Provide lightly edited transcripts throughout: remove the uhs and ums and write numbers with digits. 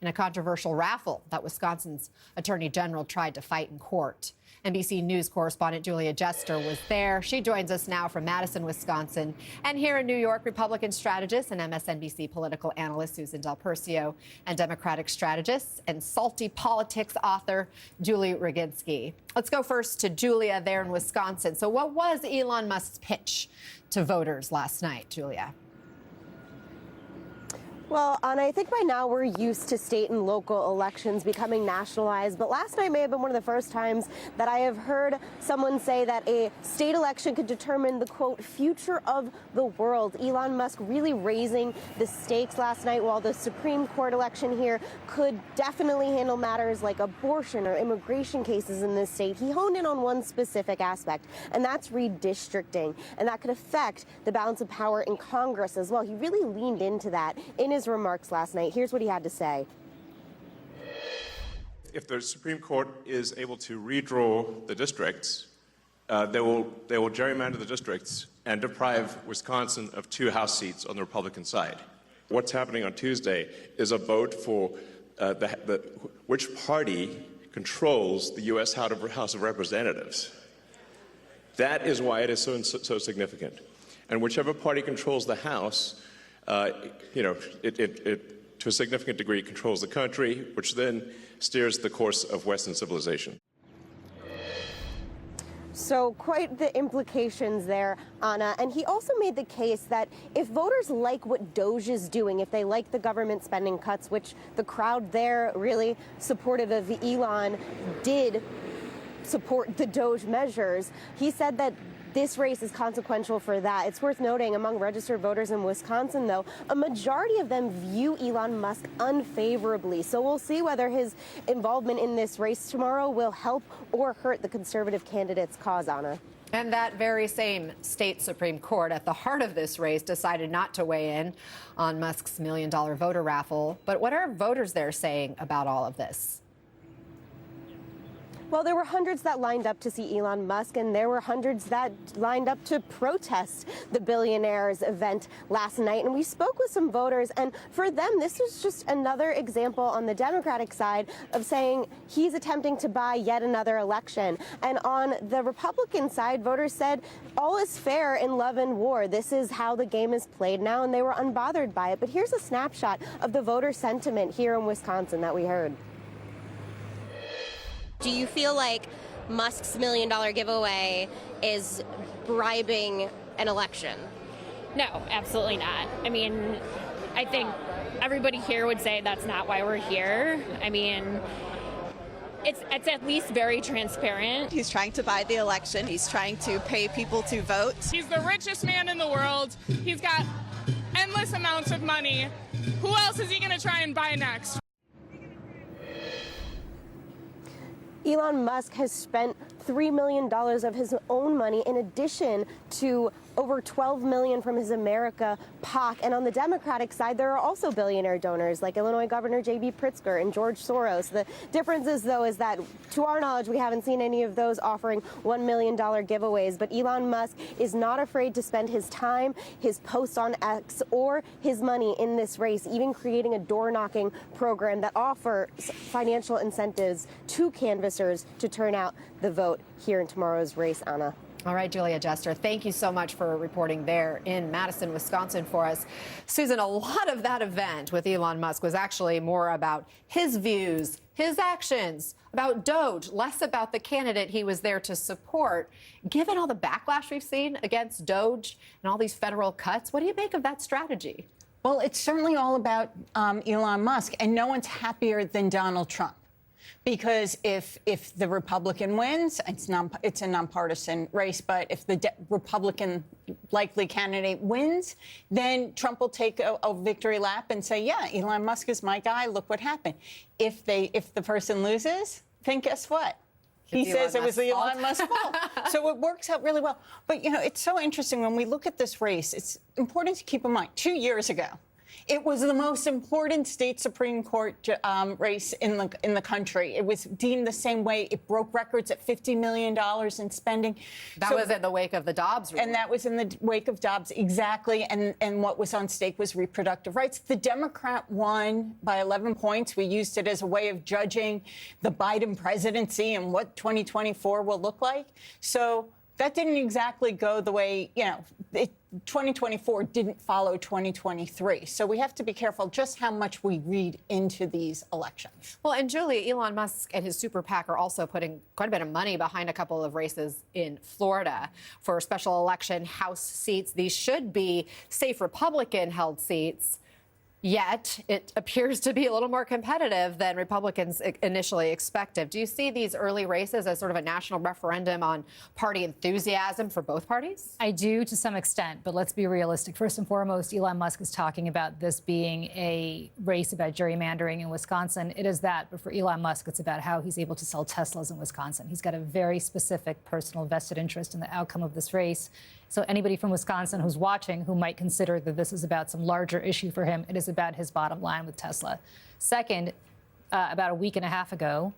in a controversial raffle that Wisconsin's Attorney General tried to fight in court. NBC News correspondent Julia Jester was there. She joins us now from Madison, Wisconsin. And here in New York, Republican strategist and MSNBC political analyst Susan Del Percio, and Democratic strategist and Salty Politics author Julie Roginski. Let's go first to Julia there in Wisconsin. So what was Elon Musk's pitch to voters last night, Julia? Well, Anna, I think by now we're used to state and local elections becoming nationalized, but last night may have been one of the first times that I have heard someone say that a state election could determine the, quote, future of the world. Elon Musk really raising the stakes last night, while the Supreme Court election here could definitely handle matters like abortion or immigration cases in this state. He honed in on one specific aspect, and that's redistricting, and that could affect the balance of power in Congress as well. He really leaned into that in his remarks last night. Here's what he had to say. If the Supreme Court is able to redraw the districts, they will gerrymander the districts and deprive Wisconsin of 2 House seats on the Republican side. What's happening on Tuesday is a vote for which party controls the U.S. House of Representatives. That is why it is so significant. And whichever party controls the House, it to a significant degree controls the country, which then steers the course of Western civilization. So quite the implications there, Anna. And he also made the case that if voters like what Doge is doing, if they like the government spending cuts, which the crowd there really supportive of Elon did support the Doge measures, he said that this race is consequential for that. It's worth noting, among registered voters in Wisconsin, though, a majority of them view Elon Musk unfavorably. So we'll see whether his involvement in this race tomorrow will help or hurt the conservative candidate's cause, Anna. And that very same state Supreme Court at the heart of this race decided not to weigh in on Musk's $1 million voter raffle. But what are voters there saying about all of this? Well, there were hundreds that lined up to see Elon Musk, and there were hundreds that lined up to protest the billionaire's event last night. And we spoke with some voters, and for them, this was just another example on the Democratic side of saying he's attempting to buy yet another election. And on the Republican side, voters said all is fair in love and war. This is how the game is played now, and they were unbothered by it. But here's a snapshot of the voter sentiment here in Wisconsin that we heard. Do you feel like Musk's $1 million giveaway is bribing an election? No, absolutely not. I mean, I think everybody here would say that's not why we're here. I mean, it's at least very transparent. He's trying to buy the election. He's trying to pay people to vote. He's the richest man in the world. He's got endless amounts of money. Who else is he going to try and buy next? Elon Musk has spent $3 million of his own money in addition to over $12 million from his America PAC. And on the Democratic side, there are also billionaire donors like Illinois Governor J.B. Pritzker and George Soros. The difference is, though, is that to our knowledge, we haven't seen any of those offering $1 million giveaways. But Elon Musk is not afraid to spend his time, his posts on X, or his money in this race, even creating a door-knocking program that offers financial incentives to canvassers to turn out the vote here in tomorrow's race, Anna. All right, Julia Jester, thank you so much for reporting there in Madison, Wisconsin for us. Susan, a lot of that event with Elon Musk was actually more about his views, his actions, about Doge, less about the candidate he was there to support. Given all the backlash we've seen against Doge and all these federal cuts, what do you make of that strategy? Well, it's certainly all about Elon Musk, and no one's happier than Donald Trump. Because if the Republican wins, it's a nonpartisan race, but if the Republican likely candidate wins, then Trump will take a victory lap and say, yeah, Elon Musk is my guy, look what happened. If the person loses, then guess what? He says it was the Elon Musk fault. So it works out really well. But, you know, it's so interesting when we look at this race, it's important to keep in mind, 2 years ago, It was the most important state Supreme Court race in the country. It was deemed the same way. It broke records at $50 million in spending. That was in the wake of the Dobbs ruling. And that was in the wake of Dobbs, exactly. And what was on stake was reproductive rights. The Democrat won by 11 points. We used it as a way of judging the Biden presidency and what 2024 will look like. So that didn't exactly go the way, 2024 didn't follow 2023. So we have to be careful just how much we read into these elections. Well, and Julie, Elon Musk and his super PAC are also putting quite a bit of money behind a couple of races in Florida for special election House seats. These should be safe Republican-held seats. Yet it appears to be a little more competitive than Republicans initially expected. Do you see these early races as sort of a national referendum on party enthusiasm for both parties? I do to some extent, but let's be realistic. First and foremost, Elon Musk is talking about this being a race about gerrymandering in Wisconsin. It is that, but for Elon Musk, it's about how he's able to sell Teslas in Wisconsin. He's got a very specific personal vested interest in the outcome of this race. So anybody from Wisconsin who's watching who might consider that this is about some larger issue for him, it is about his bottom line with Tesla. Second, about a week and a half ago,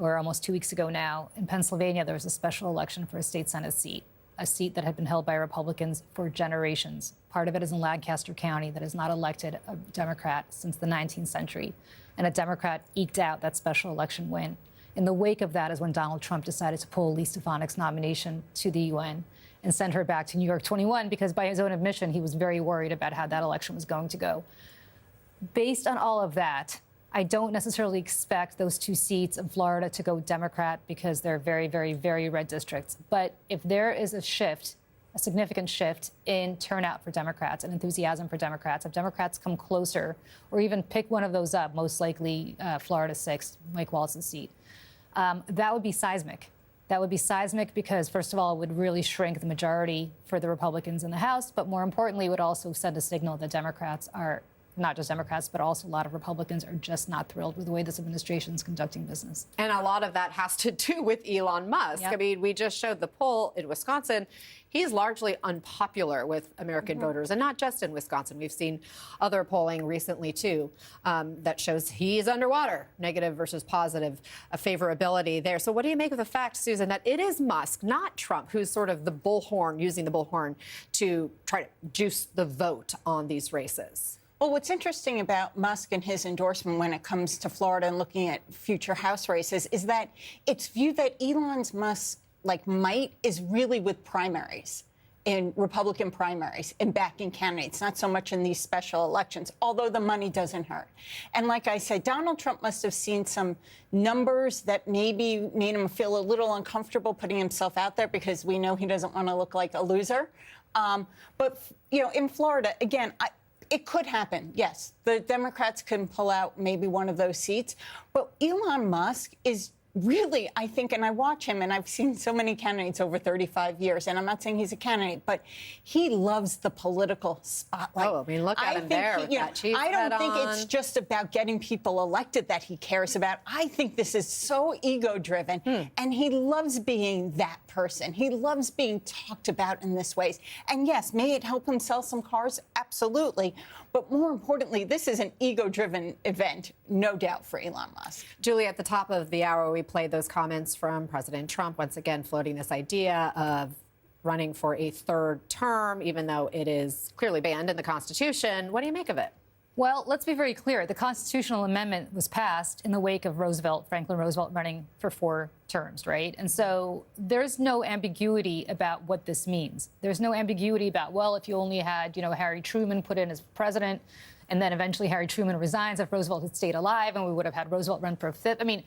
or almost 2 weeks ago now, in Pennsylvania, there was a special election for a state Senate seat, a seat that had been held by Republicans for generations. Part of it is in Lancaster County that has not elected a Democrat since the 19th century. And a Democrat eked out that special election win. In the wake of that is when Donald Trump decided to pull Elise Stefanik's nomination to the UN and send her back to New York 21, because by his own admission, he was very worried about how that election was going to go. Based on all of that, I don't necessarily expect those two seats in Florida to go Democrat because they're very, very, very red districts. But if there is a shift, a significant shift in turnout for Democrats and enthusiasm for Democrats, if Democrats come closer or even pick one of those up, most likely Florida 6, Mike Wallace's seat, that would be seismic. That would be seismic because, first of all, it would really shrink the majority for the Republicans in the House. But more importantly, it would also send a signal that Democrats are, not just Democrats, but also a lot of Republicans are just not thrilled with the way this administration is conducting business. And a lot of that has to do with Elon Musk. Yep. I mean, we just showed the poll in Wisconsin. He's largely unpopular with American voters, and not just in Wisconsin. We've seen other polling recently, too, that shows he's underwater, negative versus positive favorability there. So what do you make of the fact, Susan, that it is Musk, not Trump, who's sort of the bullhorn, using the bullhorn to try to juice the vote on these races? Well, what's interesting about Musk and his endorsement when it comes to Florida and looking at future House races is that it's viewed that Elon Musk's might is really with primaries, in Republican primaries, and backing candidates, not so much in these special elections, although the money doesn't hurt. And like I said, Donald Trump must have seen some numbers that maybe made him feel a little uncomfortable putting himself out there because we know he doesn't want to look like a loser. But, in Florida, again, it could happen, yes. The Democrats can pull out maybe one of those seats. But Elon Musk is really, I think, and I watch him, and I've seen so many candidates over 35 years, and I'm not saying he's a candidate, but he loves the political spotlight. Oh, I mean, look at him there with that cheese I don't head think on. it's just about getting people elected that he cares about. I think this is so ego-driven, and he loves being that person. He loves being talked about in this ways. And yes, may it help him sell some cars? Absolutely. But more importantly, this is an ego-driven event, no doubt, for Elon Musk. Julie, at the top of the hour, we played those comments from President Trump, once again floating this idea of running for a third term, even though it is clearly banned in the Constitution. What do you make of it? Well, let's be very clear. The constitutional amendment was passed in the wake of Franklin Roosevelt running for 4 terms, right? And so there's no ambiguity about what this means. There's no ambiguity about, well, if you only had, Harry Truman put in as president, and then eventually Harry Truman resigns if Roosevelt had stayed alive, and we would have had Roosevelt run for a 5th. I mean,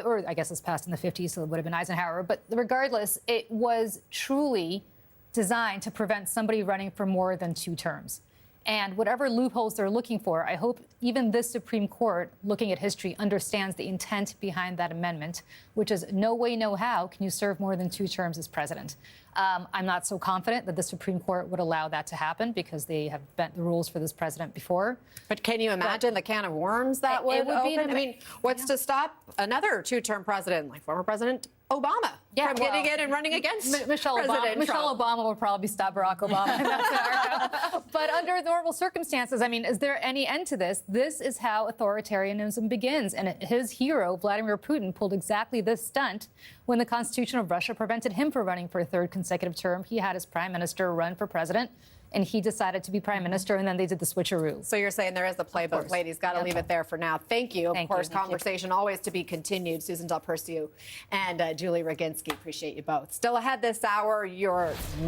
or I guess it's passed in the 50s, so it would have been Eisenhower. But regardless, it was truly designed to prevent somebody running for more than 2 terms. And whatever loopholes they're looking for, I hope even this Supreme Court, looking at history, understands the intent behind that amendment, which is no way, no how can you serve more than 2 terms as president. I'm not so confident that the Supreme Court would allow that to happen because they have bent the rules for this president before. But can you imagine the can of worms that would be open? I mean, what's to stop another 2-term president, like former President Obama from getting in and running against Michelle President Trump. Obama will probably stop Barack Obama in that scenario. But under normal circumstances, I mean, is there any end to this? This is how authoritarianism begins. And his hero, Vladimir Putin, pulled exactly this stunt when the Constitution of Russia prevented him from running for a third consecutive term. He had his prime minister run for president, and he decided to be prime minister, and then they did the switcheroo. So you're saying there is the playbook. Ladies, got to leave it there for now. Thank you. Of course, conversation always to be continued. Susan Del Percio and Julie Roginski. Appreciate you both. Still ahead this hour, you're not